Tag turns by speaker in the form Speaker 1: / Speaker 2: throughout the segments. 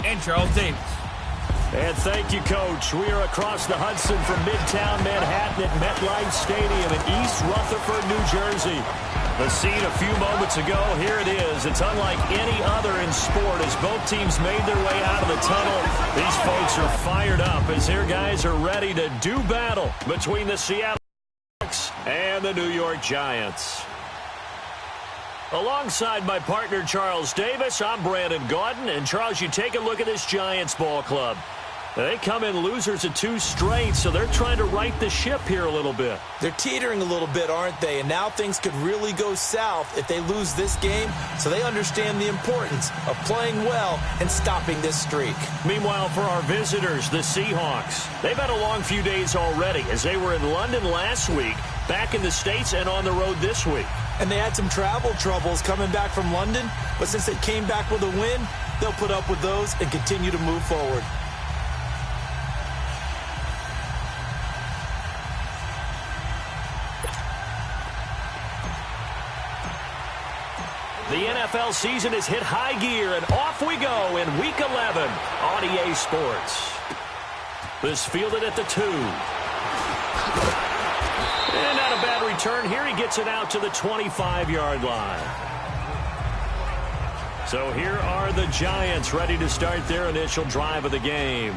Speaker 1: and Charles Davis.
Speaker 2: And thank you, Coach. We are across the Hudson from Midtown Manhattan at MetLife Stadium in East Rutherford, New Jersey. The scene a few moments ago, here it is. It's unlike any other in sport as both teams made their way out of the tunnel. These folks are fired up as their guys are ready to do battle between the Seattle Seahawks and the New York Giants. Alongside my partner, Charles Davis, I'm Brandon Gaudin. And, Charles, you take a look at this Giants ball club. They come in losers of 2 straight, so they're trying to right the ship here a little bit.
Speaker 3: They're teetering a little bit, aren't they? And now things could really go south if they lose this game, so they understand the importance of playing well and stopping this streak.
Speaker 2: Meanwhile, for our visitors, the Seahawks, they've had a long few days already as they were in London last week, back in the States, and on the road this week.
Speaker 3: And they had some travel troubles coming back from London, but since they came back with a win, they'll put up with those and continue to move forward.
Speaker 2: The NFL season has hit high gear, and off we go in Week 11 on EA Sports. This fielded at the 2. And not a bad return here. He gets it out to the 25-yard line. So here are the Giants ready to start their initial drive of the game.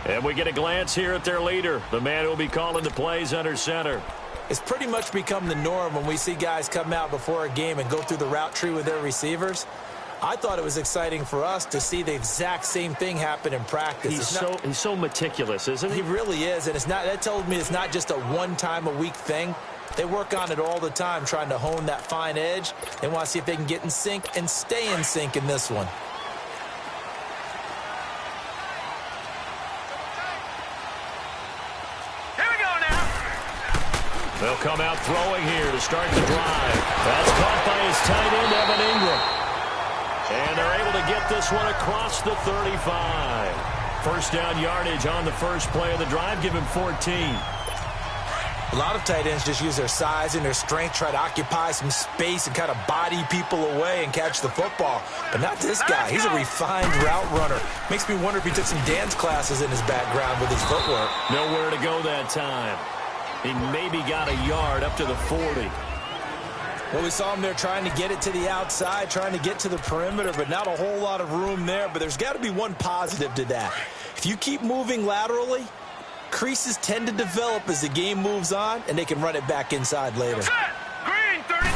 Speaker 2: And we get a glance here at their leader, the man who will be calling the plays under center.
Speaker 3: It's pretty much become the norm when we see guys come out before a game and go through the route tree with their receivers. I thought it was exciting for us to see the exact same thing happen in practice.
Speaker 2: He's so meticulous, isn't he?
Speaker 3: He really is, and that tells me it's not just a one-time-a-week thing. They work on it all the time, trying to hone that fine edge. They want to see if they can get in sync and stay in sync in this one.
Speaker 2: They'll come out throwing here to start the drive. That's caught by his tight end, Evan Ingram. And they're able to get this one across the 35. First down yardage on the first play of the drive. Give him 14.
Speaker 3: A lot of tight ends just use their size and their strength, try to occupy some space and kind of body people away and catch the football. But not this guy. He's a refined route runner. Makes me wonder if he took some dance classes in his background with his footwork.
Speaker 2: Nowhere to go that time. He maybe got a yard up to the 40.
Speaker 3: Well, we saw him there trying to get it to the outside, trying to get to the perimeter, but not a whole lot of room there. But there's got to be one positive to that. If you keep moving laterally, creases tend to develop as the game moves on, and they can run it back inside later.
Speaker 1: Green, 39.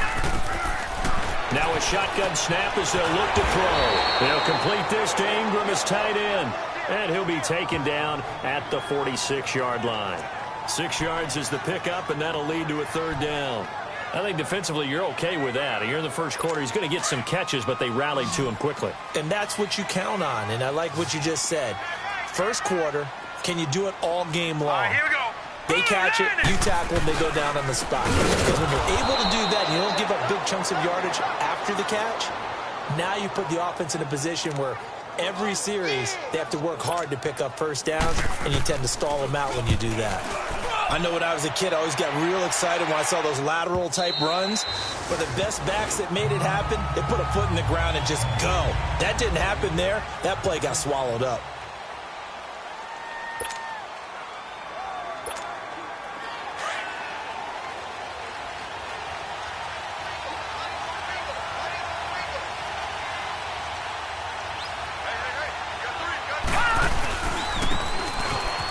Speaker 2: Now a shotgun snap as they'll look to throw. They'll complete this to Ingram as tight end. And he'll be taken down at the 46-yard line. 6 yards is the pickup, and that'll lead to a third down. I think defensively you're okay with that. Here in the first quarter, he's going to get some catches, but they rallied to him quickly.
Speaker 3: And that's what you count on, and I like what you just said. First quarter, can you do it all game long?
Speaker 1: All right, here we go.
Speaker 3: They catch it, you tackle them, they go down on the spot. Because when you're able to do that, you don't give up big chunks of yardage after the catch, now you put the offense in a position where every series they have to work hard to pick up first downs, and you tend to stall them out when you do that. I know when I was a kid, I always got real excited when I saw those lateral-type runs. But the best backs that made it happen, they put a foot in the ground and just go. That didn't happen there. That play got swallowed up.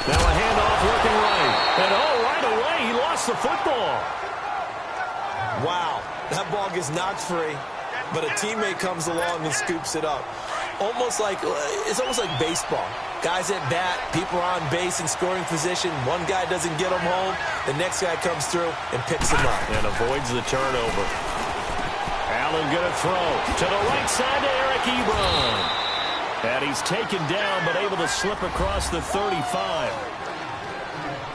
Speaker 2: Now a handoff looking right. And right away, he lost the football.
Speaker 3: Wow, that ball gets knocked free, but a teammate comes along and scoops it up. It's almost like baseball. Guys at bat, people are on base in scoring position. One guy doesn't get him home. The next guy comes through and picks him up.
Speaker 2: And avoids the turnover. Allen going to throw to the right side to Eric Ebron. And he's taken down, but able to slip across the 35.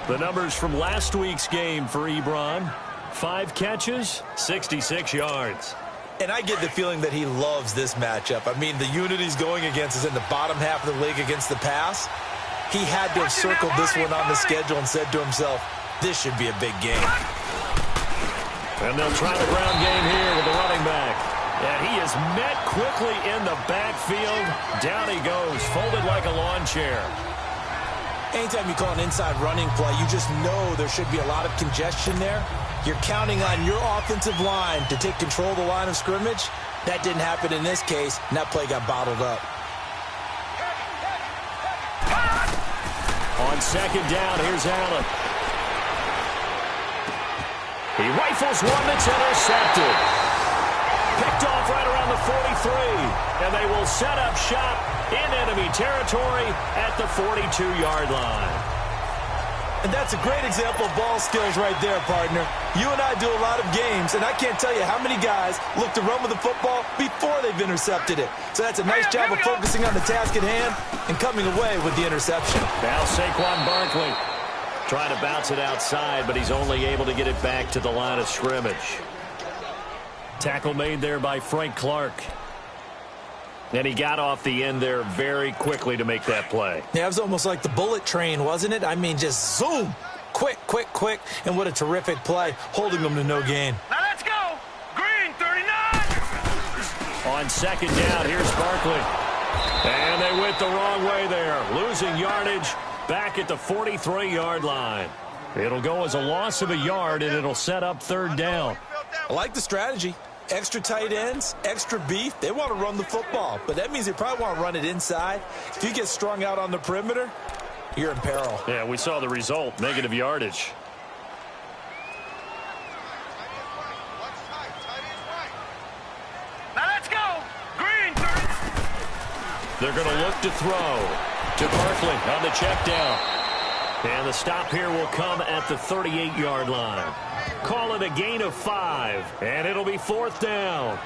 Speaker 2: The numbers from last week's game for Ebron. 5 catches, 66 yards.
Speaker 3: And I get the feeling that he loves this matchup. I mean, the unit he's going against is in the bottom half of the league against the pass. He had to have circled this one on the schedule and said to himself, this should be a big game.
Speaker 2: And they'll try the ground game here with the running back. And he is met quickly in the backfield. Down he goes, folded like a lawn chair.
Speaker 3: Anytime you call an inside running play, you just know there should be a lot of congestion there. You're counting on your offensive line to take control of the line of scrimmage. That didn't happen in this case, and that play got bottled up.
Speaker 2: On second down, here's Allen. He rifles one that's intercepted. Picked off right around the 43, and they will set up shop in enemy territory at the 42-yard line.
Speaker 3: And that's a great example of ball skills right there, partner. You and I do a lot of games, and I can't tell you how many guys look to run with the football before they've intercepted it. So that's a nice job of focusing on the task at hand and coming away with the interception.
Speaker 2: Now Saquon Barkley trying to bounce it outside, but he's only able to get it back to the line of scrimmage. Tackle made there by Frank Clark. And he got off the end there very quickly to make that play.
Speaker 3: Yeah, it was almost like the bullet train, wasn't it? I mean, just zoom. Quick, quick, quick. And what a terrific play, holding them to no gain.
Speaker 1: Now let's go. Green, 39.
Speaker 2: On second down, here's Barkley. And they went the wrong way there. Losing yardage back at the 43-yard line. It'll go as a loss of a yard, and it'll set up third down.
Speaker 3: I like the strategy. Extra tight ends, extra beef. They want to run the football, but that means they probably want to run it inside. If you get strung out on the perimeter, you're in peril.
Speaker 2: Yeah, we saw the result, negative yardage.
Speaker 1: Now let's go. Green, 30.
Speaker 2: They're going to look to throw to Barkley on the check down. And the stop here will come at the 38-yard line. Call it a gain of 5, and it'll be fourth down.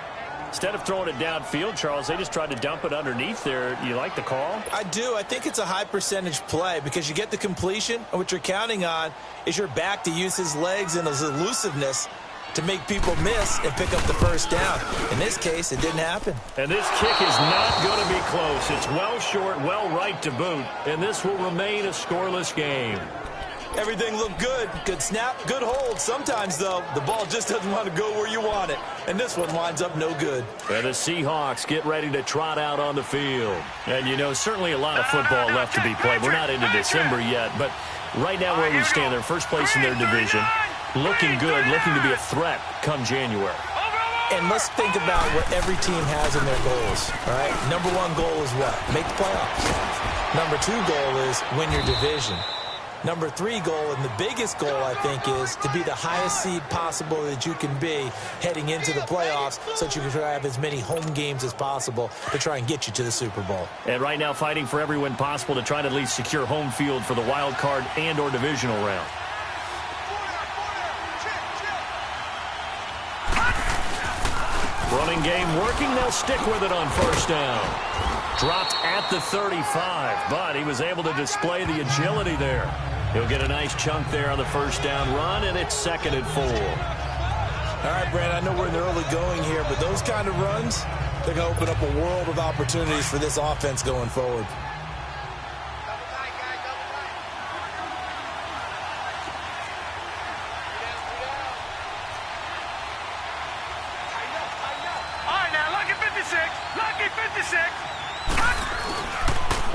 Speaker 2: Instead of throwing it downfield, Charles, they just tried to dump it underneath there. You like the call?
Speaker 3: I do. I think it's a high percentage play because you get the completion, and what you're counting on is your back to use his legs and his elusiveness to make people miss and pick up the first down. In this case, it didn't happen.
Speaker 2: And this kick is not going to be close. It's well short, well right to boot, and this will remain a scoreless game.
Speaker 3: Everything looked good. Good snap, good hold. Sometimes, though, the ball just doesn't want to go where you want it. And this one winds up no good.
Speaker 2: And the Seahawks get ready to trot out on the field. And, you know, certainly a lot of football left to be played. We're not into December yet, but right now where we stand, they're first place in their division. Looking good, looking to be a threat come January.
Speaker 3: And let's think about what every team has in their goals, all right? Number one goal is what? Make the playoffs. Number two goal is win your division. Number three goal, and the biggest goal, I think, is to be the highest seed possible that you can be heading into the playoffs so that you can try to have as many home games as possible to try and get you to the Super Bowl.
Speaker 2: And right now fighting for every win possible to try to at least secure home field for the wild card and or divisional round. Running game working. They'll stick with it on first down. Dropped at the 35, but he was able to display the agility there. He'll get a nice chunk there on the first down run, and it's 2nd and 4.
Speaker 3: All right, Brand, I know we're in the early going here, but those kind of runs, they're going to open up a world of opportunities for this offense going forward.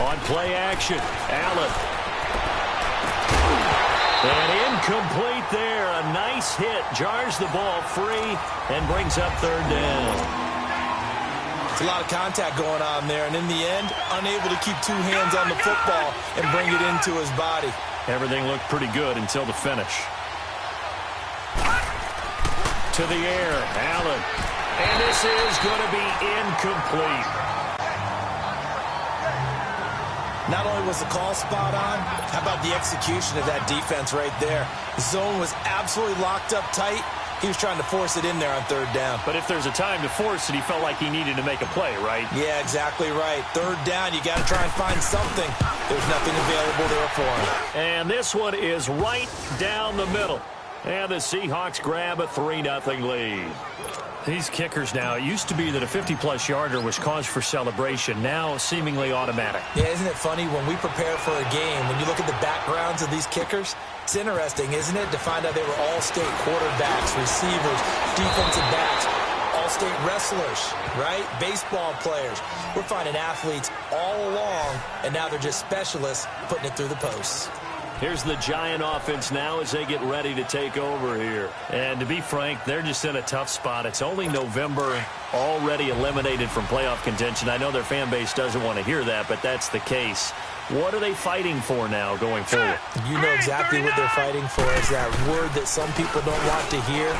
Speaker 2: On play action, Allen. And incomplete there. A nice hit. Jars the ball free and brings up third down.
Speaker 3: It's a lot of contact going on there, and in the end, unable to keep two hands on the football and bring it into his body.
Speaker 2: Everything looked pretty good until the finish. To the air, Allen. And this is going to be incomplete.
Speaker 3: Not only was the call spot on, how about the execution of that defense right there? The zone was absolutely locked up tight. He was trying to force it in there on third down.
Speaker 2: But if there's a time to force it, he felt like he needed to make a play, right?
Speaker 3: Yeah, exactly right. Third down, you got to try and find something. There's nothing available there for him.
Speaker 2: And this one is right down the middle. And the Seahawks grab a 3-0 lead. These kickers now, it used to be that a 50-plus yarder was cause for celebration. Now seemingly automatic.
Speaker 3: Yeah, isn't it funny when we prepare for a game, when you look at the backgrounds of these kickers, it's interesting, isn't it, to find out they were all-state quarterbacks, receivers, defensive backs, all State wrestlers, right? Baseball players. We're finding athletes all along, and now they're just specialists putting it through the posts.
Speaker 2: Here's the Giant offense now as they get ready to take over here. And to be frank, they're just in a tough spot. It's only November, already eliminated from playoff contention. I know their fan base doesn't want to hear that, but that's the case. What are they fighting for now going forward?
Speaker 3: You know exactly what they're fighting for. Is that word that some people don't want to hear,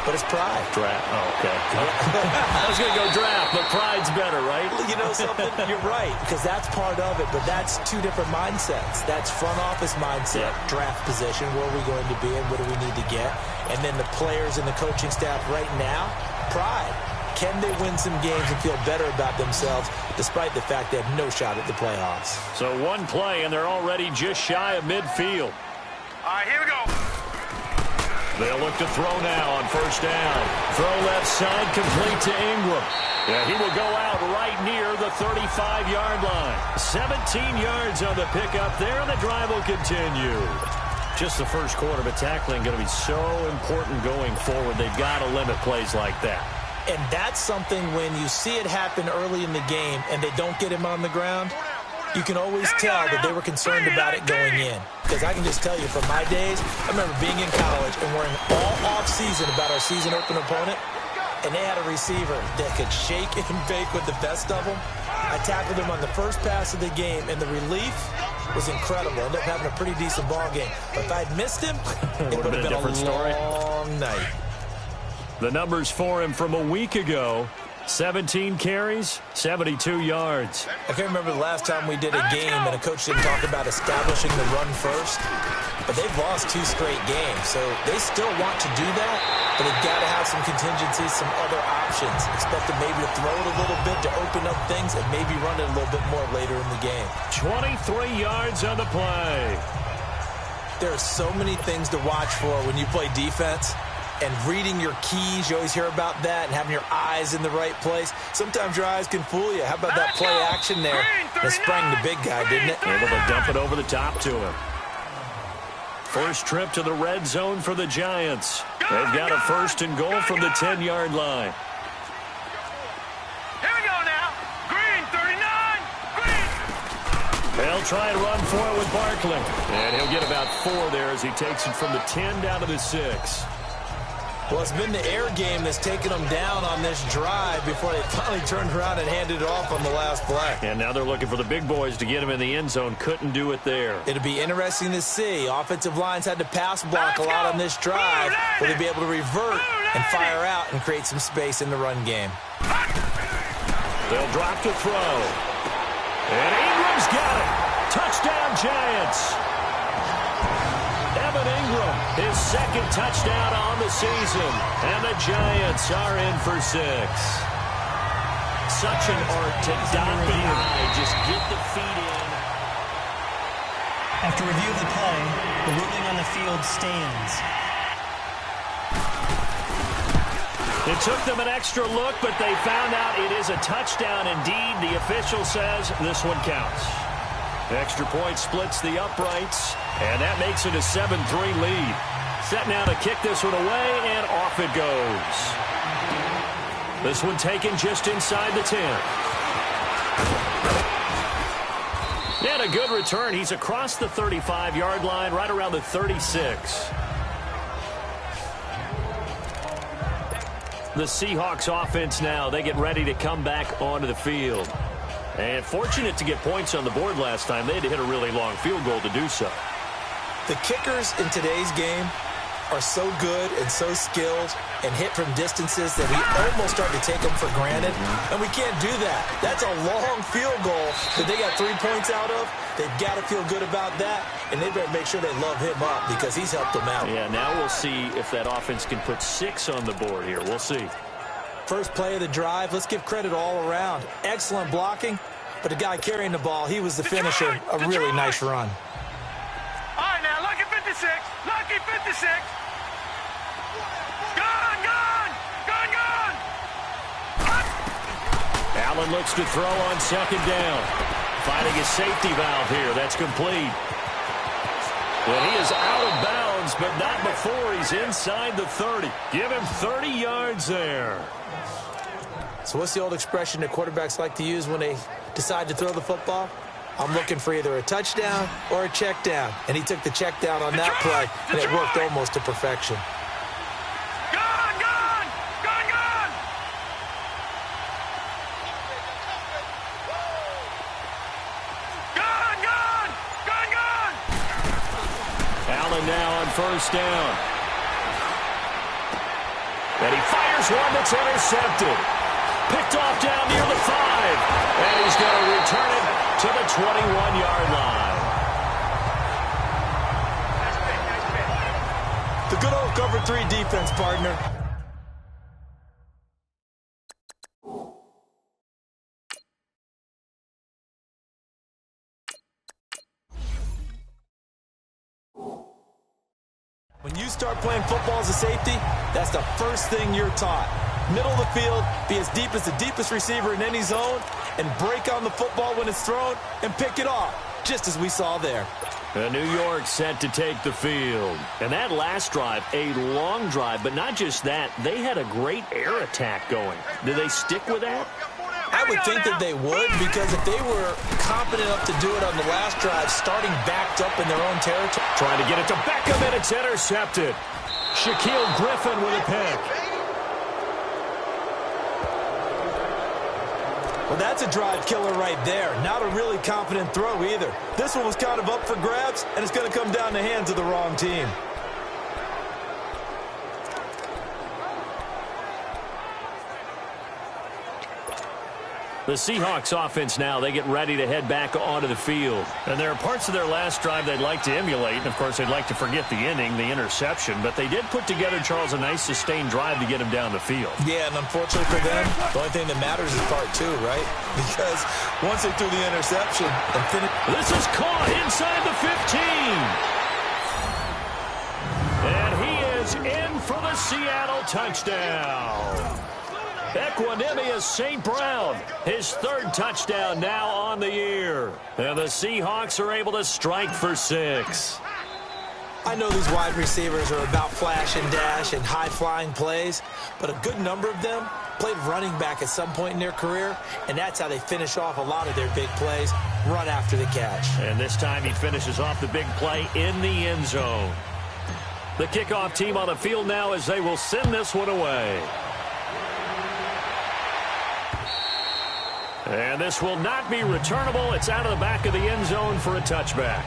Speaker 3: but it's pride.
Speaker 2: Draft. Oh, okay. I was going to go draft, but pride's better, right?
Speaker 3: You know something? You're right, because that's part of it, but that's two different mindsets. That's front office mindset, draft position, where are we going to be and what do we need to get? And then the players and the coaching staff right now, pride. Can they win some games and feel better about themselves despite the fact they have no shot at the playoffs?
Speaker 2: So one play, and they're already just shy of midfield.
Speaker 1: All right, here we go.
Speaker 2: They'll look to throw now on first down. Throw left side, complete to Ingram. Yeah, he will go out right near the 35-yard line. 17 yards on the pickup there, and the drive will continue. Just the first quarter, but tackling going to be so important going forward. They've got to limit plays like that.
Speaker 3: And that's something when you see it happen early in the game and they don't get him on the ground, you can always tell that they were concerned about it going in. Because I can just tell you from my days, I remember being in college and worrying all off-season about our season opener opponent, and they had a receiver that could shake and bake with the best of them. I tackled him on the first pass of the game, and the relief was incredible. Ended up having a pretty decent ball game. But if I'd missed him, it would have been a
Speaker 2: different story.
Speaker 3: Long night.
Speaker 2: The numbers for him from a week ago, 17 carries, 72 yards.
Speaker 3: I can't remember the last time we did a game and a coach didn't talk about establishing the run first. But they've lost 2 straight games, so they still want to do that, but they've got to have some contingencies, some other options. Expect them maybe to throw it a little bit to open up things and maybe run it a little bit more later in the game.
Speaker 2: 23 yards on the play.
Speaker 3: There are so many things to watch for when you play defense. And reading your keys, you always hear about that, and having your eyes in the right place. Sometimes your eyes can fool you. How about that play action there? It sprang the big guy, didn't it?
Speaker 2: Able to dump it over the top to him. First trip to the red zone for the Giants. They've got a first and goal from the 10-yard line.
Speaker 1: Here we go now. Green, 39. Green.
Speaker 2: They'll try and run for it with Barkley. And he'll get about 4 there as he takes it from the 10 down to the 6.
Speaker 3: Well, it's been the air game that's taken them down on this drive before they finally turned around and handed it off on the last play.
Speaker 2: And now they're looking for the big boys to get him in the end zone. Couldn't do it there.
Speaker 3: It'll be interesting to see. Offensive lines had to pass block a lot on this drive. Will they be able to revert and fire out and create some space in the run game?
Speaker 2: They'll drop to throw. And Ingram's got it. Touchdown, Giants. Evan Ingram, his second touchdown on the season. And the Giants are in for 6. Such an art to dot the I. Just get the feet in.
Speaker 4: After review of the play, the ruling on the field stands.
Speaker 2: It took them an extra look, but they found out it is a touchdown indeed. The official says this one counts. Extra point splits the uprights, and that makes it a 7-3 lead. Set now to kick this one away, and off it goes. This one taken just inside the 10. And a good return. He's across the 35-yard line, right around the 36. The Seahawks offense now, they get ready to come back onto the field. And fortunate to get points on the board last time. They had to hit a really long field goal to do so.
Speaker 3: The kickers in today's game are so good and so skilled and hit from distances that we almost start to take them for granted. And we can't do that. That's a long field goal that they got 3 points out of. They've got to feel good about that. And they better make sure they love him up because he's helped them out.
Speaker 2: Yeah, now we'll see if that offense can put 6 on the board here. We'll see.
Speaker 3: First play of the drive, let's give credit all around. Excellent blocking, but the guy carrying the ball, he was the finisher. A really nice run.
Speaker 1: All right, now, lucky 56. Lucky 56. Gone, gone. Gone, gone.
Speaker 2: Allen looks to throw on second down. Finding his safety valve here. That's complete. Well, he is out of bounds, but not before he's inside the 30. Give him 30 yards there.
Speaker 3: So what's the old expression that quarterbacks like to use when they decide to throw the football? I'm looking for either a touchdown or a check down. And he took the check down on that play, and it worked almost to perfection.
Speaker 2: Now on first down. And he fires one that's intercepted. Picked off down near the 5. And he's going to return it to the 21-yard line.
Speaker 3: The good old cover 3 defense, partner. When you start playing football as a safety, that's the first thing you're taught. Middle of the field, be as deep as the deepest receiver in any zone, and break on the football when it's thrown and pick it off, just as we saw there.
Speaker 2: And New York set to take the field. And that last drive, a long drive, but not just that, they had a great air attack going. Did they stick with that?
Speaker 3: I would think that they would, because if they were confident enough to do it on the last drive, starting backed up in their own territory.
Speaker 2: Trying to get it to Beckham, and it's intercepted. Shaquille Griffin with a pick.
Speaker 3: Well, that's a drive killer right there. Not a really confident throw either. This one was kind of up for grabs, and it's going to come down the hands of the wrong team.
Speaker 2: The Seahawks offense now, they get ready to head back onto the field. And there are parts of their last drive they'd like to emulate. And, of course, they'd like to forget the inning, the interception. But they did put together, Charles, a nice sustained drive to get him down the field.
Speaker 3: Yeah, and unfortunately for them, the only thing that matters is part 2, right? Because once they threw the interception and finished.
Speaker 2: This is caught inside the 15. And he is in for the Seattle touchdown. Equanimous St. Brown, his 3rd touchdown now on the year. And the Seahawks are able to strike for 6.
Speaker 3: I know these wide receivers are about flash and dash and high-flying plays, but a good number of them played running back at some point in their career, and that's how they finish off a lot of their big plays, run after the catch.
Speaker 2: And this time he finishes off the big play in the end zone. The kickoff team on the field now as they will send this one away. And this will not be returnable. It's out of the back of the end zone for a touchback.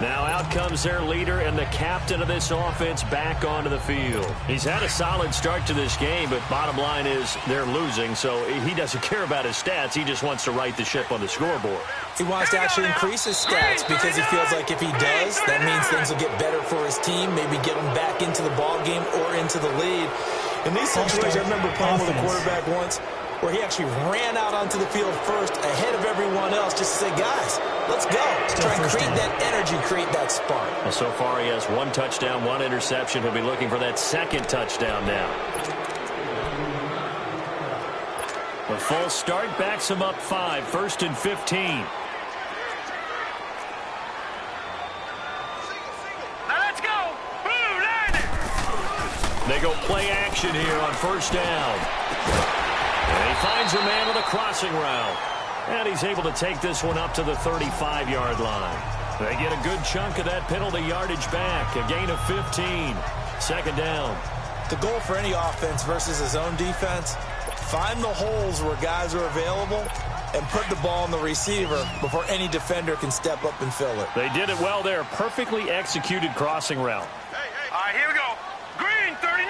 Speaker 2: Now out comes their leader and the captain of this offense back onto the field. He's had a solid start to this game, but bottom line is they're losing, so he doesn't care about his stats. He just wants to right the ship on the scoreboard.
Speaker 3: He wants to actually increase his stats because he feels like if he does, that means things will get better for his team, maybe get him back into the ball game or into the lead. In these situations, I remember playing with a quarterback once where he actually ran out onto the field first ahead of everyone else just to say, guys, let's go. Try and create that energy, create that spark.
Speaker 2: Well, so far he has 1 touchdown, 1 interception. He'll be looking for that 2nd touchdown now. The full start backs him up 5, 1st and 15. They go play action here on first down. And he finds a man with a crossing route. And he's able to take this one up to the 35-yard line. They get a good chunk of that penalty yardage back. A gain of 15. 2nd down.
Speaker 3: The goal for any offense versus his own defense, find the holes where guys are available and put the ball on the receiver before any defender can step up and fill it.
Speaker 2: They did it well there. Perfectly executed crossing route.
Speaker 1: All right, here we go. Green, 39.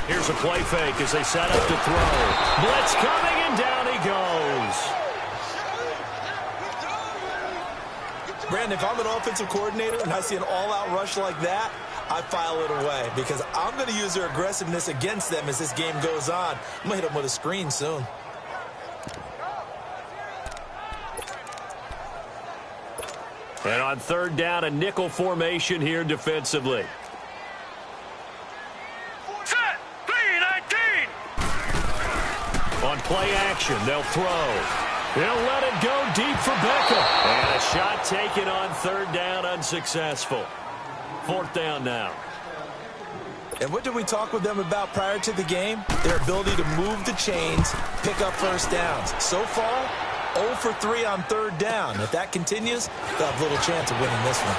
Speaker 2: Here's a play fake as they set up to throw. Blitz coming, and down he goes.
Speaker 3: Brandon, if I'm an offensive coordinator and I see an all-out rush like that, I file it away because I'm going to use their aggressiveness against them as this game goes on. I'm going to hit them with a screen soon.
Speaker 2: And on 3rd down, a nickel formation here defensively.
Speaker 1: Set, 3-19.
Speaker 2: On play action, they'll throw. He'll let it go deep for Beckham. And a shot taken on 3rd down, unsuccessful. 4th down now.
Speaker 3: And what did we talk with them about prior to the game? Their ability to move the chains, pick up first downs. So far, 0 for 3 on third down. If that continues, they'll have little chance of winning this one.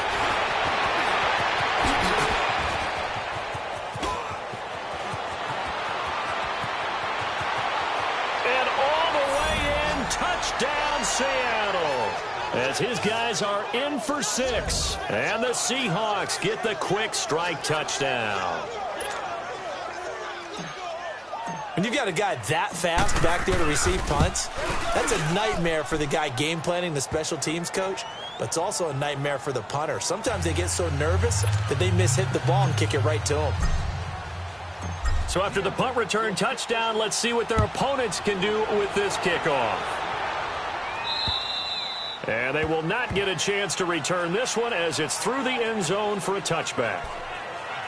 Speaker 2: And all the way in, touchdown Seattle. As his guys are in for 6. And the Seahawks get the quick strike touchdown.
Speaker 3: When you've got a guy that fast back there to receive punts, that's a nightmare for the guy game planning, the special teams coach, but it's also a nightmare for the punter. Sometimes they get so nervous that they hit the ball and kick it right to him.
Speaker 2: So after the punt return touchdown, let's see what their opponents can do with this kickoff. And they will not get a chance to return this one as it's through the end zone for a touchback.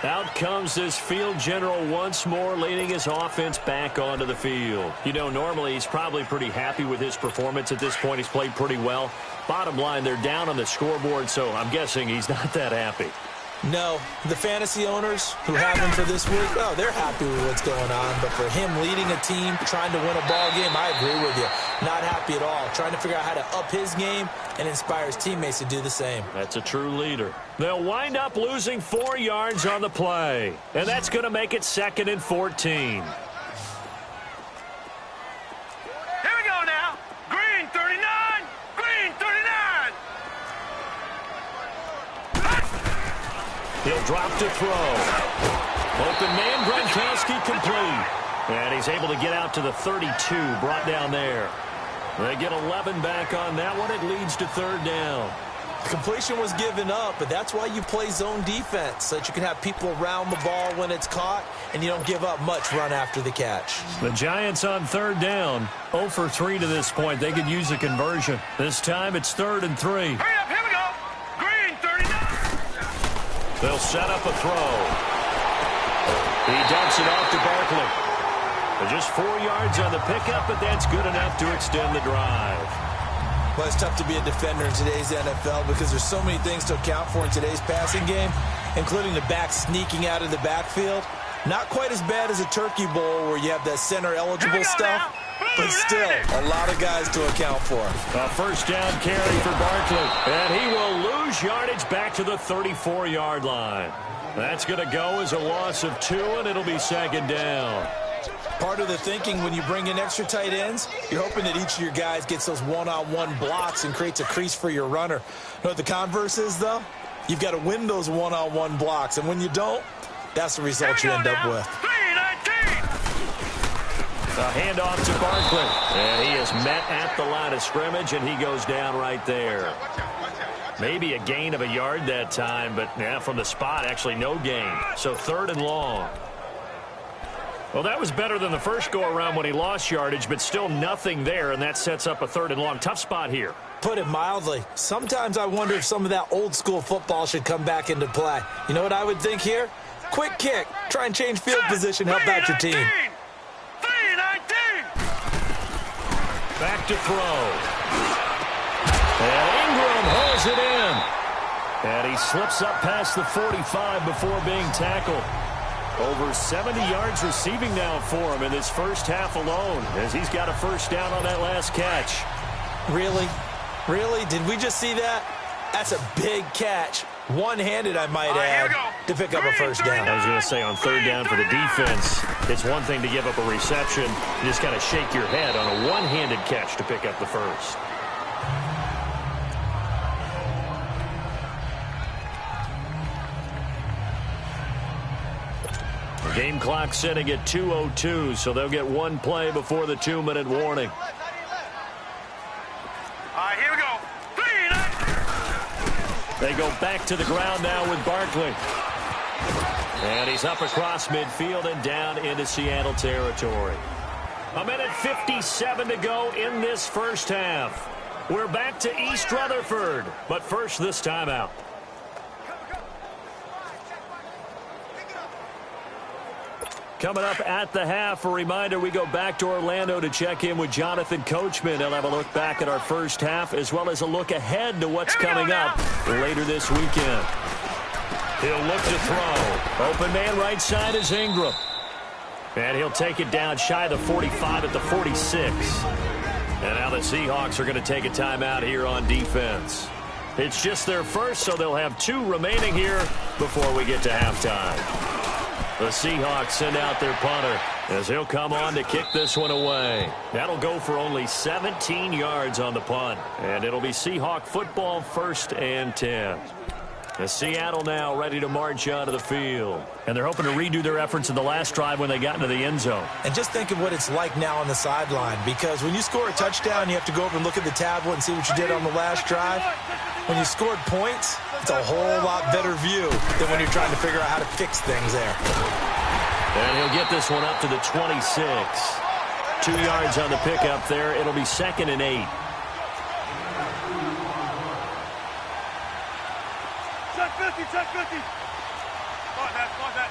Speaker 2: Out comes this field general once more, leading his offense back onto the field. You know, normally he's probably pretty happy with his performance at this point. He's played pretty well. Bottom line, they're down on the scoreboard, so I'm guessing he's not that happy.
Speaker 3: No, the fantasy owners who have him for this week, oh, they're happy with what's going on. But for him leading a team, trying to win a ball game, I agree with you. Not happy at all. Trying to figure out how to up his game and inspire his teammates to do the same.
Speaker 2: That's a true leader. They'll wind up losing 4 yards on the play. And that's going to make it 2nd and 14. He'll drop to throw. Open man, Gronkowski complete. And he's able to get out to the 32, brought down there. They get 11 back on that one. It leads to 3rd down.
Speaker 3: The completion was given up, but that's why you play zone defense, so that you can have people around the ball when it's caught, and you don't give up much run after the catch.
Speaker 2: The Giants on 3rd down. 0 for 3 to this point. They could use a conversion. This time it's 3rd and 3.
Speaker 1: Hurry up, here we go. Green, 39.
Speaker 2: They'll set up a throw. He dumps it off to Barkley. Just 4 yards on the pickup, but that's good enough to extend the drive.
Speaker 3: Well, it's tough to be a defender in today's NFL because there's so many things to account for in today's passing game, including the back sneaking out of the backfield. Not quite as bad as a turkey bowl where you have that center-eligible stuff, but still a lot of guys to account for.
Speaker 2: A 1st down carry for Barkley, and he will lose yardage back to the 34-yard line. That's going to go as a loss of 2, and it'll be 2nd down.
Speaker 3: Part of the thinking when you bring in extra tight ends, you're hoping that each of your guys gets those one-on-one blocks and creates a crease for your runner. You know what the converse is, though? You've got to win those one-on-one blocks, and when you don't, that's the result you end up with.
Speaker 2: A handoff to Barkley, and he is met at the line of scrimmage, and he goes down right there. Maybe a gain of a yard that time, but yeah, from the spot, actually no gain. So 3rd and long. Well, that was better than the first go-around when he lost yardage, but still nothing there, and that sets up a 3rd and long. Tough spot here.
Speaker 3: Put it mildly. Sometimes I wonder if some of that old-school football should come back into play. You know what I would think here? Quick kick. Try and change field position. Help out your team.
Speaker 2: Back to throw. And Ingram holds it in. And he slips up past the 45 before being tackled. Over 70 yards receiving now for him in this first half alone, as he's got a 1st down on that last catch.
Speaker 3: Really? Really? Did we just see that? That's a big catch. One-handed, I might add, to pick up a 1st down.
Speaker 2: I was going to say, on 3rd down for the defense, it's one thing to give up a reception. You just got to shake your head on a one-handed catch to pick up the 1st. Game clock setting at 2:02, so they'll get 1 play before the 2-minute warning.
Speaker 1: All right, here we go.
Speaker 2: They go back to the ground now with Barkley. And he's up across midfield and down into Seattle territory. 1:57 to go in this first half. We're back to East Rutherford, but first this timeout. Coming up at the half, a reminder, we go back to Orlando to check in with Jonathan Coachman. He'll have a look back at our first half as well as a look ahead to what's coming up later this weekend. He'll look to throw. Open man right side is Ingram. And he'll take it down shy of the 45 at the 46. And now the Seahawks are going to take a timeout here on defense. It's just their first, so they'll have 2 remaining here before we get to halftime. The Seahawks send out their punter as he'll come on to kick this one away. That'll go for only 17 yards on the punt. And it'll be Seahawk football, 1st and 10. The Seattle now ready to march onto the field. And they're hoping to redo their efforts in the last drive when they got into the end zone.
Speaker 3: And just think of what it's like now on the sideline, because when you score a touchdown, you have to go over and look at the tablet and see what you did on the last drive. When you scored points, it's a whole lot better view than when you're trying to figure out how to fix things there.
Speaker 2: And he'll get this one up to the 26. 2 yards on the pickup there. It'll be 2nd and 8.
Speaker 1: Check 50. Start that.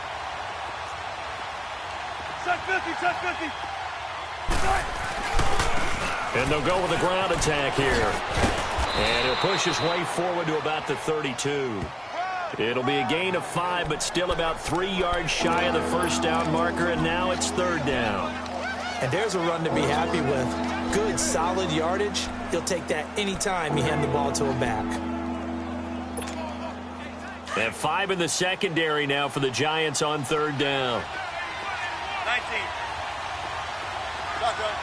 Speaker 1: Check 50.
Speaker 2: And they'll go with a ground attack here. And he'll push his way forward to about the 32. It'll be a gain of 5, but still about 3 yards shy of the first down marker, and now it's 3rd down.
Speaker 3: And there's a run to be happy with. Good, solid yardage. He'll take that anytime you hand the ball to a back.
Speaker 2: They have 5 in the secondary now for the Giants on 3rd down.
Speaker 1: 19. Shotgun.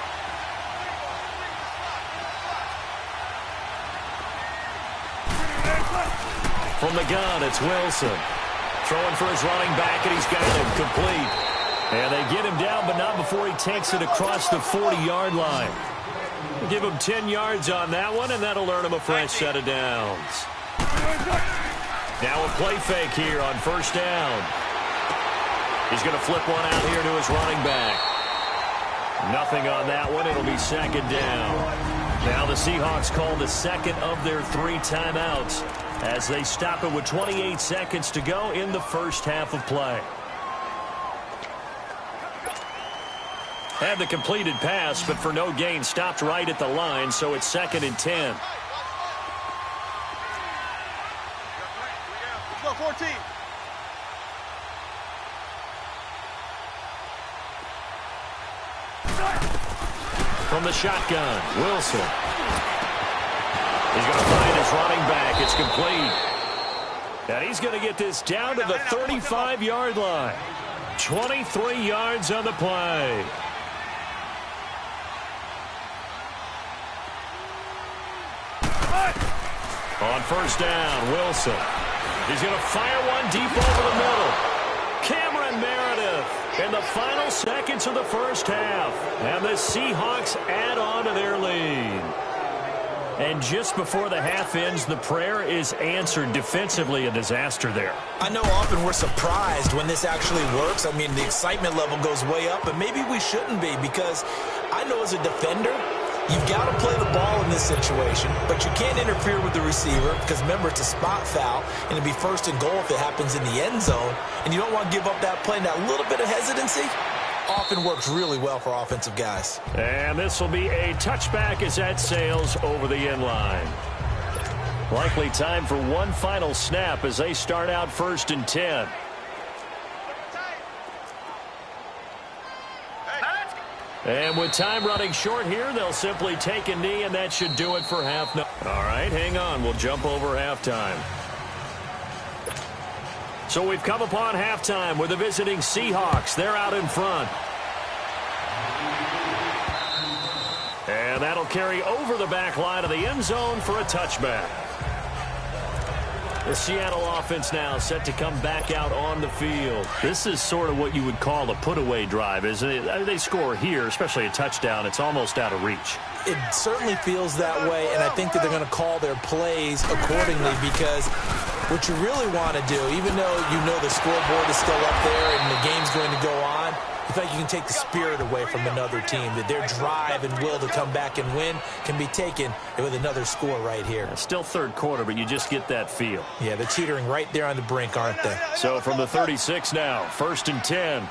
Speaker 2: From the gun, it's Wilson. Throwing for his running back, and he's got him complete. And they get him down, but not before he takes it across the 40-yard line. Give him 10 yards on that one, and that'll earn him a fresh set of downs. Now a play fake here on 1st down. He's going to flip one out here to his running back. Nothing on that one. It'll be 2nd down. Now the Seahawks call the 2nd of their 3 timeouts as they stop it with 28 seconds to go in the first half of play. Had the completed pass, but for no gain, stopped right at the line, so it's 2nd and 10.
Speaker 1: Let's go, 14.
Speaker 2: From the shotgun, Wilson. He's going to find his running back. It's complete. And he's going to get this down to the 35-yard line. 23 yards on the play. On 1st down, Wilson. He's going to fire one deep over the middle. Cameron Meredith in the final seconds of the first half. And the Seahawks add on to their lead. And just before the half ends, the prayer is answered. Defensively, a disaster there.
Speaker 3: I know often we're surprised when this actually works. I mean, the excitement level goes way up, but maybe we shouldn't be, because I know as a defender, you've got to play the ball in this situation, but you can't interfere with the receiver because, remember, it's a spot foul, and it'll be 1st and goal if it happens in the end zone, and you don't want to give up that play. And that little bit of hesitancy often works really well for offensive guys.
Speaker 2: And this will be a touchback as that sails over the end line. Likely time for one final snap as they start out 1st and 10. And with time running short here, they'll simply take a knee, and that should do it for half. All right, hang on. We'll jump over halftime. So we've come upon halftime with the visiting Seahawks. They're out in front. And that'll carry over the back line of the end zone for a touchback. The Seattle offense now set to come back out on the field. This is sort of what you would call a put-away drive, isn't it? They score here, especially a touchdown. It's almost out of reach.
Speaker 3: It certainly feels that way, and I think that they're going to call their plays accordingly, because what you really want to do, even though you know the scoreboard is still up there and the game's going to go on, you feel like you can take the spirit away from another team, that their drive and will to come back and win can be taken with another score right here.
Speaker 2: Still 3rd quarter, but you just get that feel.
Speaker 3: Yeah, they're teetering right there on the brink, aren't they?
Speaker 2: So from the 36 now, 1st and 10.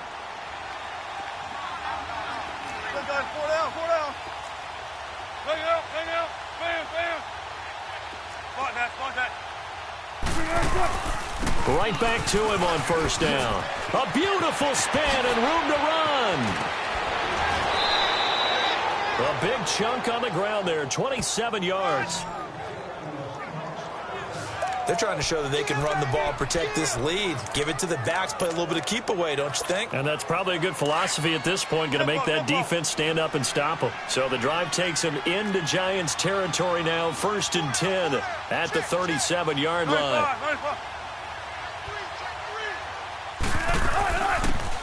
Speaker 1: Good guys, 4 down. Hang out. Bam. Spot that.
Speaker 2: Right back to him on first down. A beautiful spin and room to run. A big chunk on the ground there, 27 yards.
Speaker 3: They're trying to show that they can run the ball, protect this lead, give it to the backs, play a little bit of keep away, don't you think?
Speaker 2: And that's probably a good philosophy at this point, going to make that defense stand up and stop them. So the drive takes them into Giants territory now, 1st and 10 at the 37-yard line.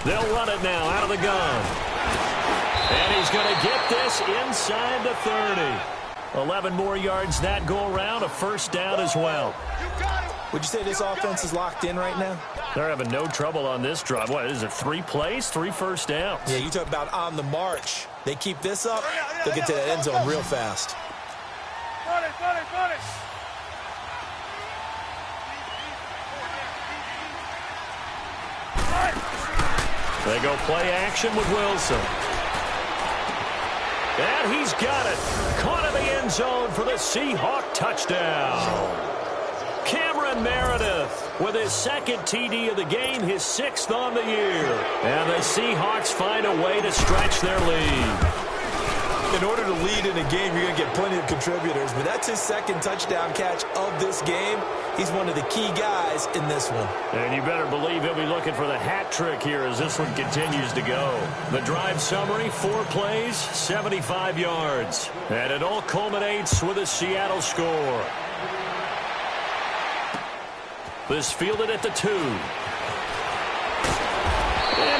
Speaker 2: They'll run it now out of the gun. And he's going to get this inside the 30. 11 more yards that go around, a first down as well.
Speaker 3: Would you say this offense is locked in right now?
Speaker 2: They're having no trouble on this drive. What is it, 3 plays, 3 first downs?
Speaker 3: Yeah, you talk about on the march. They keep this up, they'll get to that end zone real fast.
Speaker 2: They go play action with Wilson. And he's got it. Caught in the end zone for the Seahawk touchdown. Cameron Meredith with his 2nd TD of the game, his 6th on the year. And the Seahawks find a way to stretch their lead.
Speaker 3: In order to lead in a game, you're going to get plenty of contributors, but that's his 2nd touchdown catch of this game. He's one of the key guys in this one. And
Speaker 2: you better believe he'll be looking for the hat trick here as this one continues to go. The drive summary, 4 plays, 75 yards. And it all culminates with a Seattle score. This fielded at the 2. And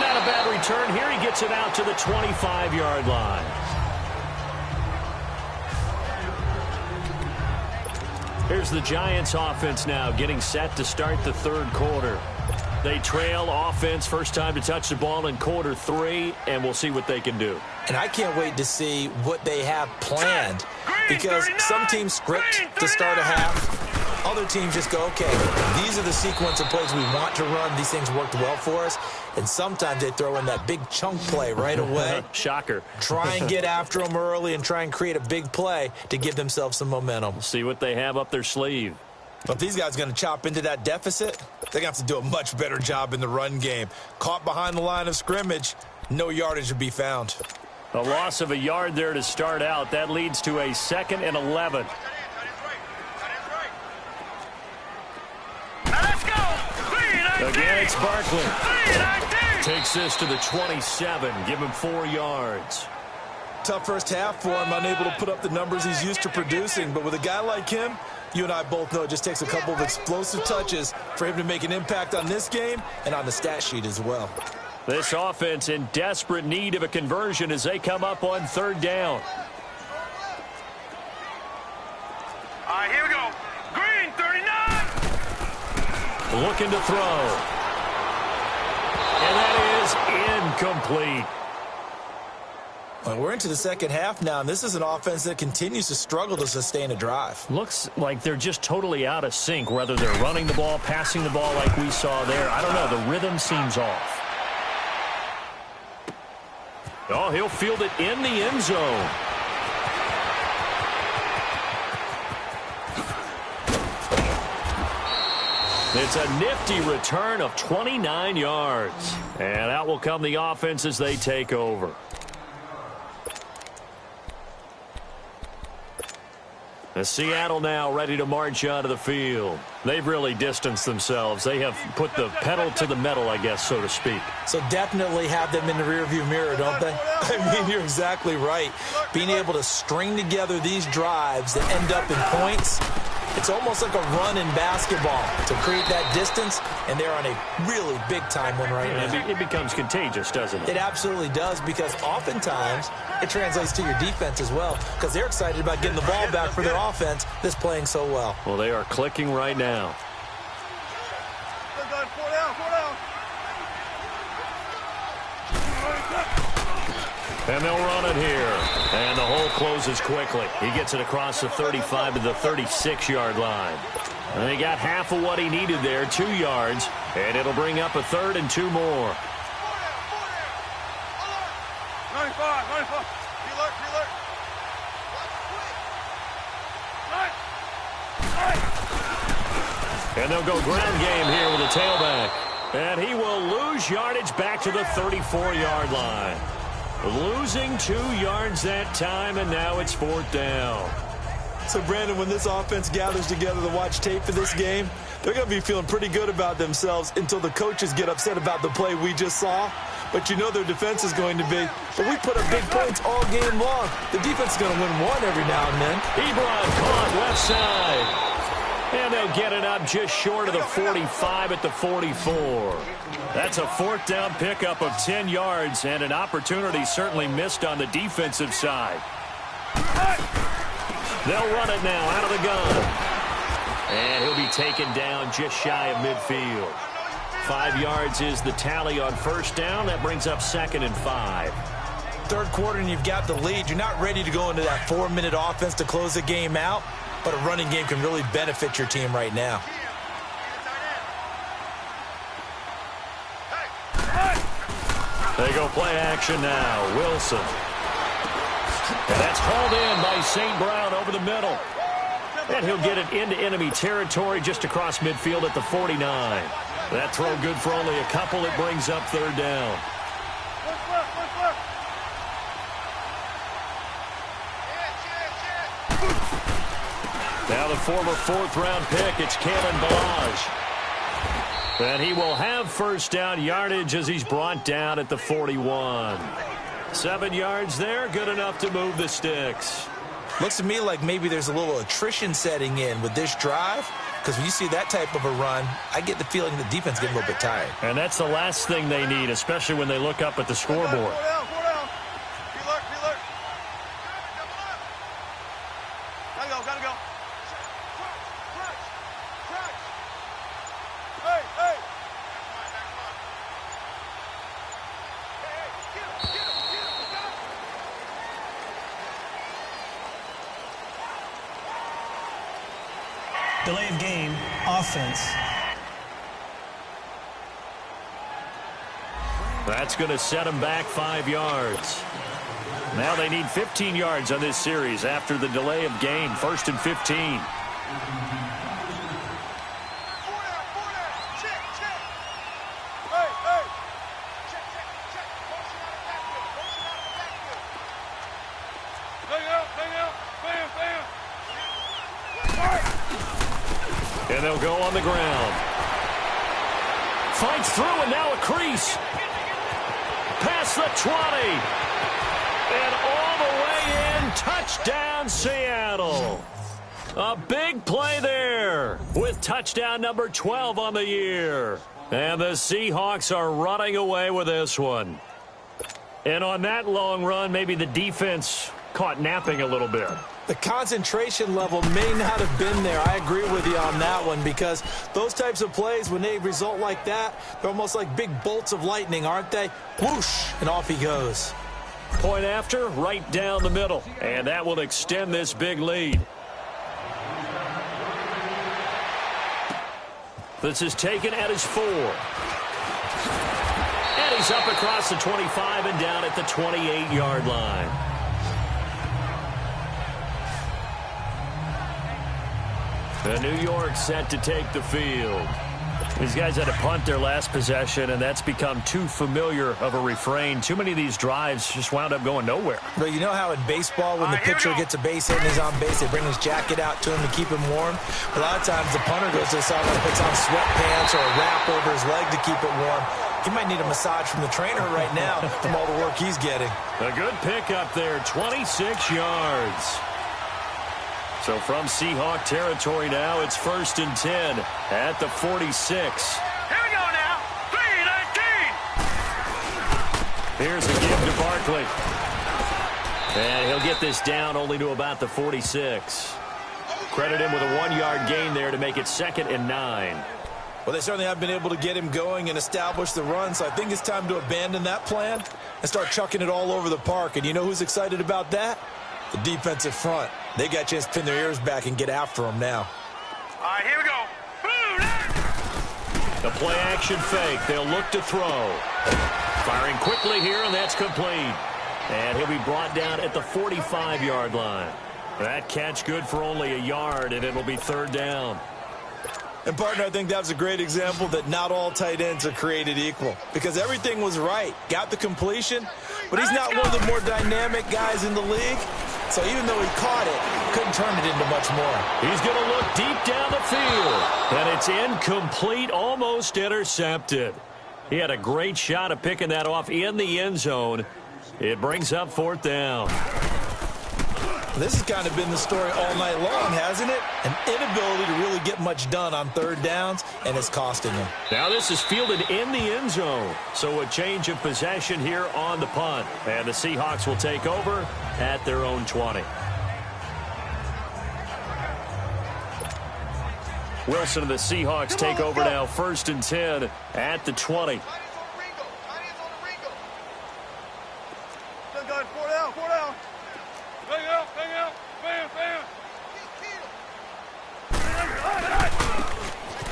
Speaker 2: not a bad return here. He gets it out to the 25-yard line. Here's the Giants offense now getting set to start the 3rd quarter. They trail offense, first time to touch the ball in quarter 3, and we'll see what they can do.
Speaker 3: And I can't wait to see what they have planned, because some teams script to start a half. Other teams just go, okay, these are the sequence of plays we want to run. These things worked well for us. And sometimes they throw in that big chunk play right away.
Speaker 2: Shocker.
Speaker 3: Try and get after them early and try and create a big play to give themselves some momentum.
Speaker 2: We'll see what they have up their sleeve.
Speaker 3: But if these guys are going to chop into that deficit, they're going to have to do a much better job in the run game. Caught behind the line of scrimmage, no yardage to be found.
Speaker 2: A loss of a yard there to start out. That leads to a 2nd and 11. Again, it's Barkley. Takes this to the 27. Give him 4 yards.
Speaker 3: Tough first half for him, unable to put up the numbers he's used to producing. But with a guy like him, you and I both know it just takes a couple of explosive touches for him to make an impact on this game and on the stat sheet as well.
Speaker 2: This offense in desperate need of a conversion as they come up on 3rd down.
Speaker 1: All right, here we go. Green, 39.
Speaker 2: Looking to throw. And that is incomplete.
Speaker 3: Well, we're into the 2nd half now, and this is an offense that continues to struggle to sustain a drive.
Speaker 2: Looks like they're just totally out of sync, whether they're running the ball, passing the ball like we saw there. I don't know. The rhythm seems off. Oh, he'll field it in the end zone. It's a nifty return of 29 yards. And out will come the offense as they take over. Seattle now ready to march onto the field. They've really distanced themselves. They have put the pedal to the metal, I guess, so to speak.
Speaker 3: So definitely have them in the rearview mirror, don't they? I mean, you're exactly right. Being able to string together these drives that end up in points, it's almost like a run in basketball to create that distance, and they're on a really big-time one right now.
Speaker 2: It becomes contagious, doesn't it?
Speaker 3: It absolutely does, because oftentimes it translates to your defense as well, because they're excited about getting the ball back for their offense that's playing so well.
Speaker 2: Well, they are clicking right now. And they'll run it here. And the hole closes quickly. He gets it across the 35 to the 36-yard line. And he got half of what he needed there, 2 yards. And it'll bring up a 3rd and 2 more.
Speaker 1: 95.
Speaker 2: And they'll go ground game here with a tailback. And he will lose yardage back to the 34-yard line. Losing 2 yards that time, and now it's 4th down.
Speaker 3: So, Brandon, when this offense gathers together to watch tape for this game, they're going to be feeling pretty good about themselves until the coaches get upset about the play we just saw. But you know their defense is going to be, but we put up big points all game long. The defense is going to win one every now and then.
Speaker 2: Ebron caught left side. And they'll get it up just short of the 45 at the 44. That's a 4th down pickup of 10 yards and an opportunity certainly missed on the defensive side. They'll run it now out of the gun. And he'll be taken down just shy of midfield. 5 yards is the tally on 1st down. That brings up 2nd and 5.
Speaker 3: 3rd quarter and you've got the lead. You're not ready to go into that 4-minute offense to close the game out. But a running game can really benefit your team right now.
Speaker 2: They go play action now. Wilson. And that's hauled in by St. Brown over the middle. And he'll get it into enemy territory just across midfield at the 49. That throw good for only a couple. It brings up 3rd down. Now the former 4th-round pick, it's Kalen Balaj. And he will have 1st down yardage as he's brought down at the 41. 7 yards there, good enough to move the sticks.
Speaker 3: Looks to me like maybe there's a little attrition setting in with this drive, because when you see that type of a run, I get the feeling the defense getting a little bit tired.
Speaker 2: And that's the last thing they need, especially when they look up at the scoreboard.
Speaker 1: Gotta go.
Speaker 4: Delay of game, offense.
Speaker 2: That's going to set them back 5 yards. Now they need 15 yards on this series after the delay of game. 1st and 15. And they'll go on the ground. Fights through, and now a crease. Past the 20. And all the way in. Touchdown, Seattle. A big play there with touchdown number 12 on the year. And the Seahawks are running away with this one. And on that long run, maybe the defense caught napping a little bit.
Speaker 3: The concentration level may not have been there. I agree with you on that one, because those types of plays, when they result like that, they're almost like big bolts of lightning, aren't they? Whoosh, and off he goes.
Speaker 2: Point after, right down the middle. And that will extend this big lead. This is taken at his 4. And he's up across the 25 and down at the 28-yard line. The New York set to take the field. These guys had to punt their last possession, and that's become too familiar of a refrain. Too many of these drives just wound up going nowhere.
Speaker 3: But you know how in baseball, when the pitcher gets a base hit and is on base, they bring his jacket out to him to keep him warm? A lot of times the punter goes to the sideline and puts on sweatpants or a wrap over his leg to keep it warm. He might need a massage from the trainer right now from all the work he's getting.
Speaker 2: A good pickup there, 26 yards. So from Seahawk territory now, it's 1st and 10 at the 46.
Speaker 1: Here we go now. 3-19.
Speaker 2: Here's a give to Barkley. And he'll get this down only to about the 46. Credit him with a 1-yard gain there to make it 2nd and 9.
Speaker 3: Well, they certainly have been able to get him going and establish the run, so I think it's time to abandon that plan and start chucking it all over the park. And you know who's excited about that? The defensive front. They got a chance to pin their ears back and get after him now.
Speaker 1: All right, here we go.
Speaker 2: The play action fake. They'll look to throw. Firing quickly here, and that's complete. And he'll be brought down at the 45-yard line. That catch good for only a yard, and it'll be 3rd down.
Speaker 3: And, partner, I think that was a great example that not all tight ends are created equal because everything was right. Got the completion, but he's not one of the more dynamic guys in the league. So even though he caught it, couldn't turn it into much more.
Speaker 2: He's going to look deep down the field, and it's incomplete, almost intercepted. He had a great shot at picking that off in the end zone. It brings up 4th down.
Speaker 3: This has kind of been the story all night long, hasn't it? An inability to really get much done on 3rd downs, and it's costing him.
Speaker 2: Now this is fielded in the end zone. So a change of possession here on the punt. And the Seahawks will take over at their own 20. Wilson and the Seahawks take over now, 1st and 10 at the 20.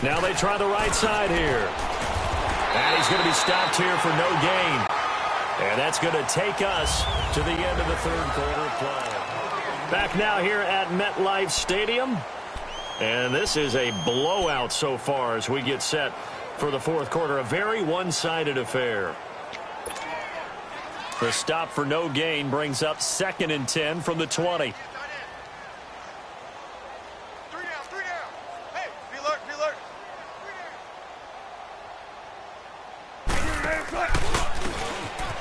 Speaker 2: Now they try the right side here. And he's going to be stopped here for no gain. And that's going to take us to the end of the 3rd quarter of play. Back now here at MetLife Stadium. And this is a blowout so far as we get set for the 4th quarter. A very one-sided affair. The stop for no gain brings up 2nd and 10 from the 20.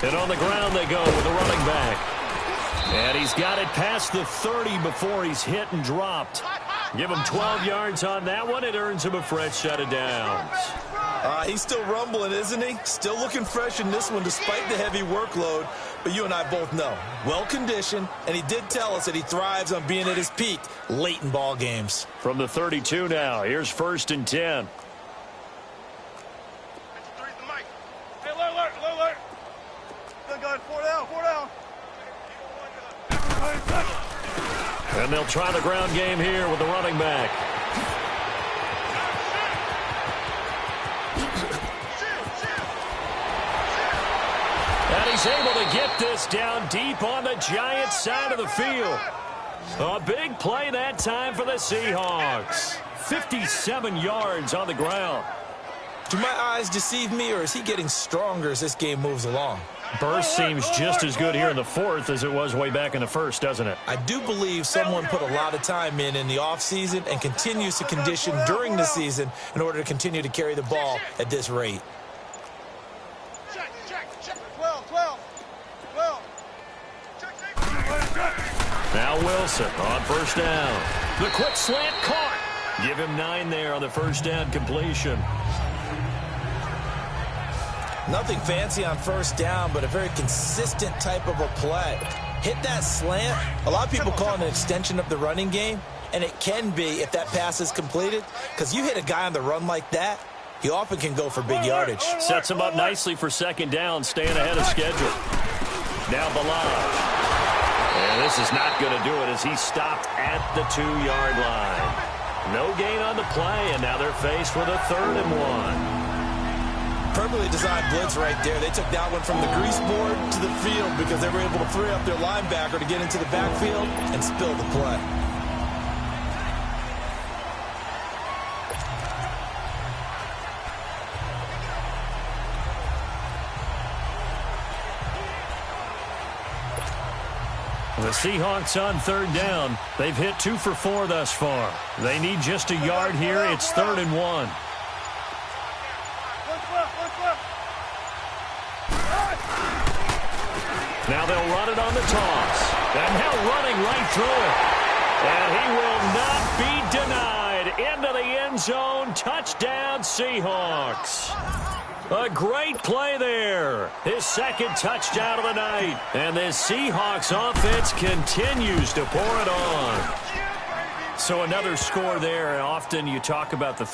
Speaker 2: And on the ground they go with the running back. And he's got it past the 30 before he's hit and dropped. Give him 12 yards on that one. It earns him a fresh set of downs.
Speaker 3: He's still rumbling, isn't he? Still looking fresh in this one despite the heavy workload. But you and I both know, well-conditioned, and he did tell us that he thrives on being at his peak late in ball games.
Speaker 2: From the 32 now, here's 1st and 10. And they'll try the ground game here with the running back. And he's able to get this down deep on the Giants' side of the field. A big play that time for the Seahawks. 57 yards on the ground.
Speaker 3: Do my eyes deceive me, or is he getting stronger as this game moves along?
Speaker 2: Burst seems just as good here in the 4th as it was way back in the 1st, doesn't it?
Speaker 3: I do believe someone put a lot of time in the offseason and continues to condition during the season in order to continue to carry the ball at this rate.
Speaker 2: Now Wilson on 1st down. The quick slant caught. Give him 9 there on the 1st down completion.
Speaker 3: Nothing fancy on 1st down, but a very consistent type of a play. Hit that slant. A lot of people call it an extension of the running game, and it can be if that pass is completed, because you hit a guy on the run like that, he often can go for big yardage.
Speaker 2: Sets him up nicely for 2nd down, staying ahead of schedule. Now Balaj. And this is not going to do it as he's stopped at the 2-yard line. No gain on the play, and now they're faced with a 3rd and 1.
Speaker 3: Perfectly designed blitz right there. They took that one from the grease board to the field because they were able to free up their linebacker to get into the backfield and spill the play.
Speaker 2: The Seahawks on 3rd down. They've hit 2 for 4 thus far. They need just a yard here. It's 3rd and 1. Now they'll run it on the toss. And now running right through it. And he will not be denied. Into the end zone. Touchdown, Seahawks. A great play there. His 2nd touchdown of the night. And this Seahawks offense continues to pour it on. So another score there. Often you talk about the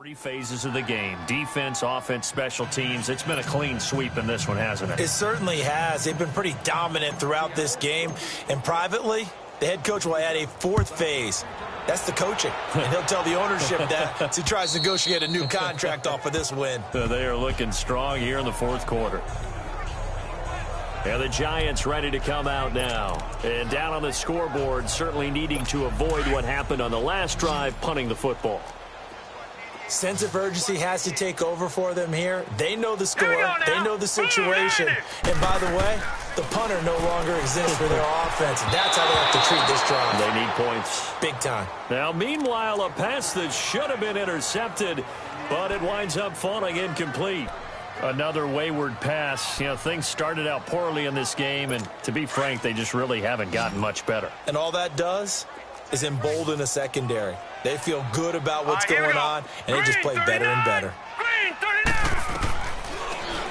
Speaker 2: Three phases of the game: defense, offense, special teams. It's been a clean sweep in this one, hasn't it?
Speaker 3: It certainly has. They've been pretty dominant throughout this game. And privately, the head coach will add a fourth phase. That's the coaching. And he'll tell the ownership that as he tries to negotiate a new contract off of this win.
Speaker 2: They are looking strong here in the fourth quarter. And the Giants ready to come out now. And down on the scoreboard, certainly needing to avoid what happened on the last drive, punting the football.
Speaker 3: Sense of urgency has to take over for them here. They know the score. They know the situation. And by the way, the punter no longer exists for their offense. That's how they have to treat this drive.
Speaker 2: They need points.
Speaker 3: Big time.
Speaker 2: Now, meanwhile, a pass that should have been intercepted, but it winds up falling incomplete. Another wayward pass. You know, things started out poorly in this game, and to be frank, they just really haven't gotten much better.
Speaker 3: And all that does is embolden a secondary. They feel good about what's going on, and they just play better and better.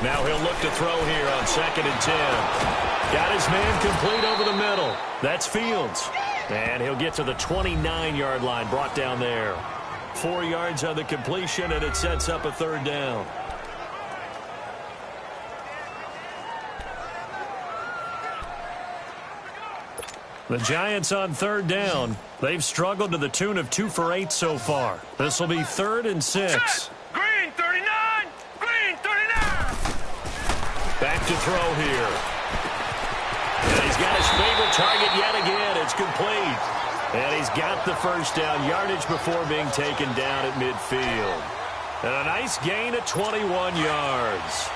Speaker 2: Now he'll look to throw here on 2nd and 10. Got his man complete over the middle. That's Fields. And he'll get to the 29-yard line, brought down there. 4 yards on the completion, and it sets up a third down. The Giants on third down. They've struggled to the tune of 2 for 8 so far. This will be 3rd and 6.
Speaker 1: Green 39! Green 39!
Speaker 2: Back to throw here. And he's got his favorite target yet again. It's complete. And he's got the first down yardage before being taken down at midfield. And a nice gain of 21 yards.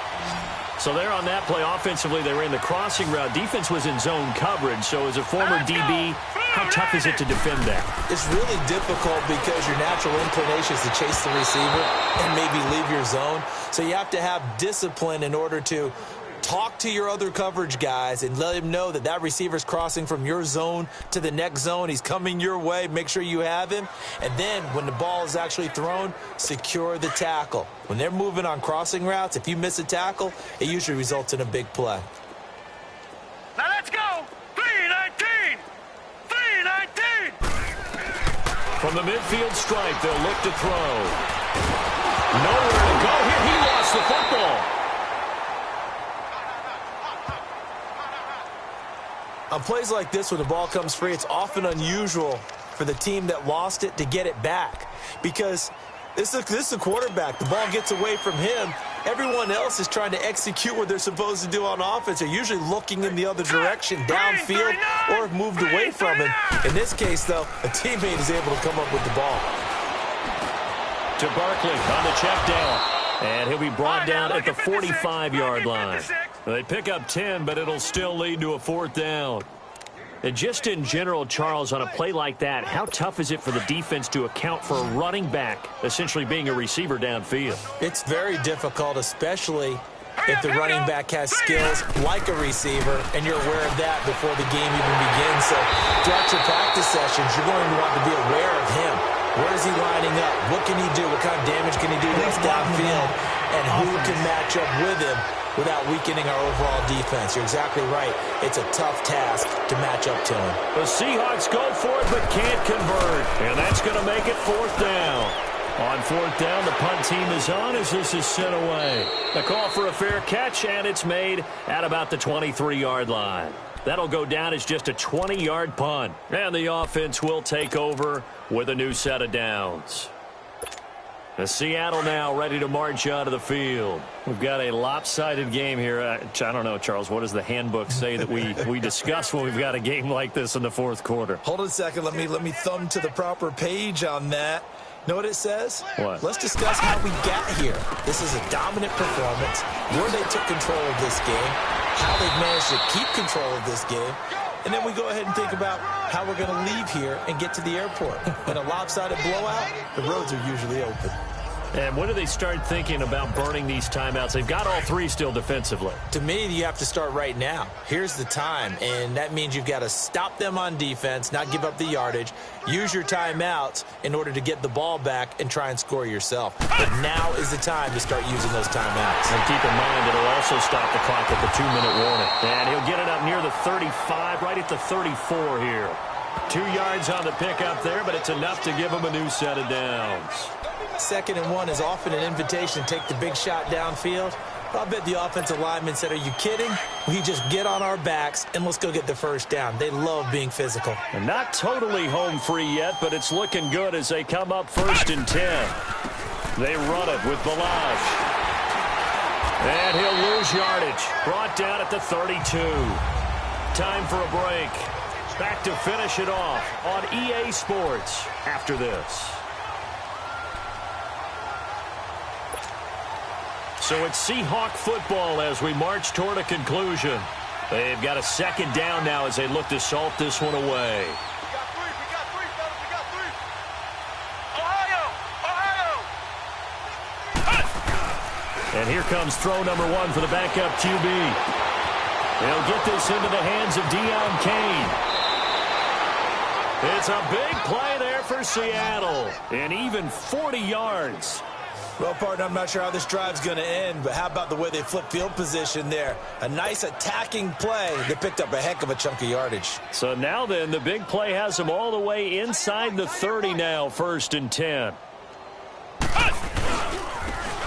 Speaker 2: So there on that play, offensively, they ran the crossing route. Defense was in zone coverage. So as a former DB, how tough is it to defend that?
Speaker 3: It's really difficult because your natural inclination is to chase the receiver and maybe leave your zone. So you have to have discipline in order to talk to your other coverage guys and let him know that that receiver's crossing from your zone to the next zone. He's coming your way. Make sure you have him. And then when the ball is actually thrown, secure the tackle. When they're moving on crossing routes, if you miss a tackle, it usually results in a big play.
Speaker 1: Now let's go! 319! 319!
Speaker 2: From the midfield stripe, they'll look to throw. Nowhere to go here. He lost the football.
Speaker 3: On plays like this, when the ball comes free, it's often unusual for the team that lost it to get it back. Because this is a quarterback. The ball gets away from him. Everyone else is trying to execute what they're supposed to do on offense. They're usually looking in the other direction, downfield, or have moved away from him. In this case, though, a teammate is able to come up with the ball.
Speaker 2: To Barkley on the check down. And he'll be brought down at the 45-yard line. They pick up 10, but it'll still lead to a 4th down. And just in general, Charles, on a play like that, how tough is it for the defense to account for a running back essentially being a receiver downfield?
Speaker 3: It's very difficult, especially if the running back has skills like a receiver, and you're aware of that before the game even begins. So throughout your practice sessions, you're going to want to be aware of him. Where is he lining up? What can he do? What kind of damage can he do to us downfield? And who can match up with him without weakening our overall defense? You're exactly right. It's a tough task to match up to him.
Speaker 2: The Seahawks go for it but can't convert. And that's going to make it 4th down. On 4th down, the punt team is on as this is sent away. The call for a fair catch, and it's made at about the 23-yard line. That'll go down as just a 20-yard punt. And the offense will take over with a new set of downs. The Seattle now ready to march out of the field. We've got a lopsided game here. I don't know, Charles, what does the handbook say that we discuss when we've got a game like this in the fourth quarter?
Speaker 3: Hold on a second. Let me thumb to the proper page on that. Know what it says?
Speaker 2: What?
Speaker 3: Let's discuss how we got here. This is a dominant performance, where they took control of this game, how they've managed to keep control of this game, and then we go ahead and think about how we're going to leave here and get to the airport. In a lopsided blowout, the roads are usually open.
Speaker 2: And when do they start thinking about burning these timeouts? They've got all 3 still defensively.
Speaker 3: To me, you have to start right now. Here's the time, and that means you've got to stop them on defense, not give up the yardage, use your timeouts in order to get the ball back and try and score yourself. But now is the time to start using those timeouts.
Speaker 2: And keep in mind it'll also stop the clock at the 2-minute warning. And he'll get it up near the 35, right at the 34 here. 2 yards on the pickup there, but it's enough to give him a new set of downs.
Speaker 3: 2nd and 1 is often an invitation to take the big shot downfield. I'll bet the offensive lineman said, are you kidding? We just get on our backs and let's go get the first down. They love being physical.
Speaker 2: And not totally home free yet, but it's looking good as they come up 1st and 10. They run it with Balazs. And he'll lose yardage. Brought down at the 32. Time for a break. Back to finish it off on EA Sports after this. So it's Seahawk football as we march toward a conclusion. They've got a 2nd down now as they look to salt this one away.
Speaker 1: We got three, fellas, we got three. Ohio!
Speaker 2: And here comes throw number 1 for the backup QB. They'll get this into the hands of Deion Kane. It's a big play there for Seattle. And even 40 yards.
Speaker 3: Well, partner, I'm not sure how this drive's going to end, but how about the way they flip field position there? A nice attacking play that picked up a heck of a chunk of yardage.
Speaker 2: So now then, the big play has them all the way inside the 30 now, 1st and 10.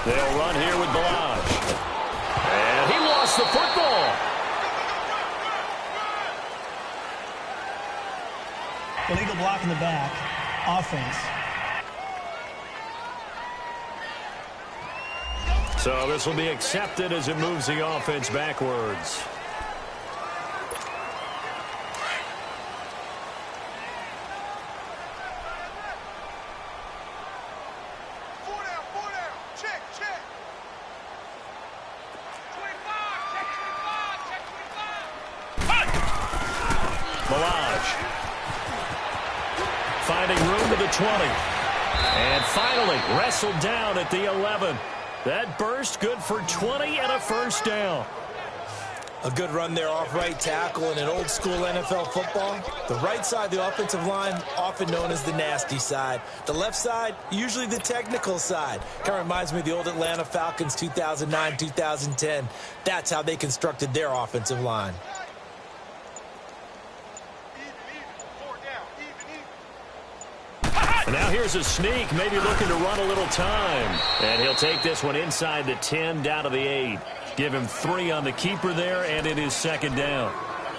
Speaker 2: They'll run here with Balazs. And he lost the football.
Speaker 4: Illegal block in the back. Offense.
Speaker 2: So this will be accepted as it moves the offense backwards.
Speaker 1: Four down. Check. 25, check 25.
Speaker 2: Balazs finding room to the 20. And finally wrestled down at the 11. That burst good for 20 and a 1st down.
Speaker 3: A good run there off right tackle in an old school NFL football. The right side of the offensive line, often known as the nasty side. The left side, usually the technical side. Kind of reminds me of the old Atlanta Falcons 2009, 2010. That's how they constructed their offensive line.
Speaker 2: And now here's a sneak, maybe looking to run a little time. And he'll take this one inside the 10, down to the 8. Give him 3 on the keeper there, and it is 2nd down.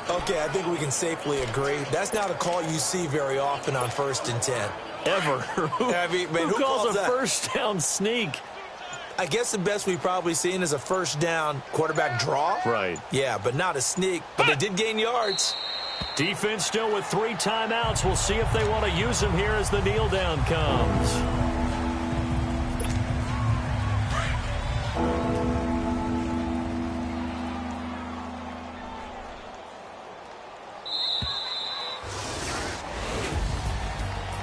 Speaker 3: Okay, I think we can safely agree. That's not a call you see very often on 1st and 10.
Speaker 2: Ever. Who calls a
Speaker 3: that?
Speaker 2: 1st down sneak?
Speaker 3: I guess the best we've probably seen is a 1st down quarterback draw.
Speaker 2: Right.
Speaker 3: Yeah, but not a sneak. But they did gain yards.
Speaker 2: Defense still with 3 timeouts. We'll see if they want to use them here as the kneel down comes.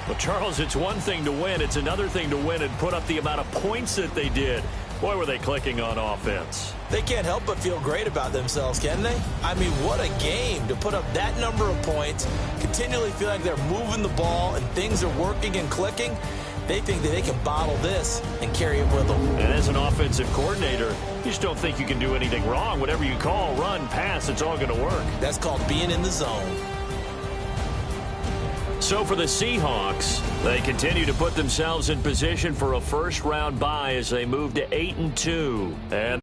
Speaker 2: Well, Charles, it's one thing to win. It's another thing to win and put up the amount of points that they did. Boy, were they clicking on offense.
Speaker 3: They can't help but feel great about themselves, can they? I mean, what a game to put up that number of points, continually feel like they're moving the ball and things are working and clicking. They think that they can bottle this and carry it with them.
Speaker 2: And as an offensive coordinator, you just don't think you can do anything wrong. Whatever you call, run, pass, it's all going to work.
Speaker 3: That's called being in the zone.
Speaker 2: So for the Seahawks, they continue to put themselves in position for a first-round bye as they move to 8-2. And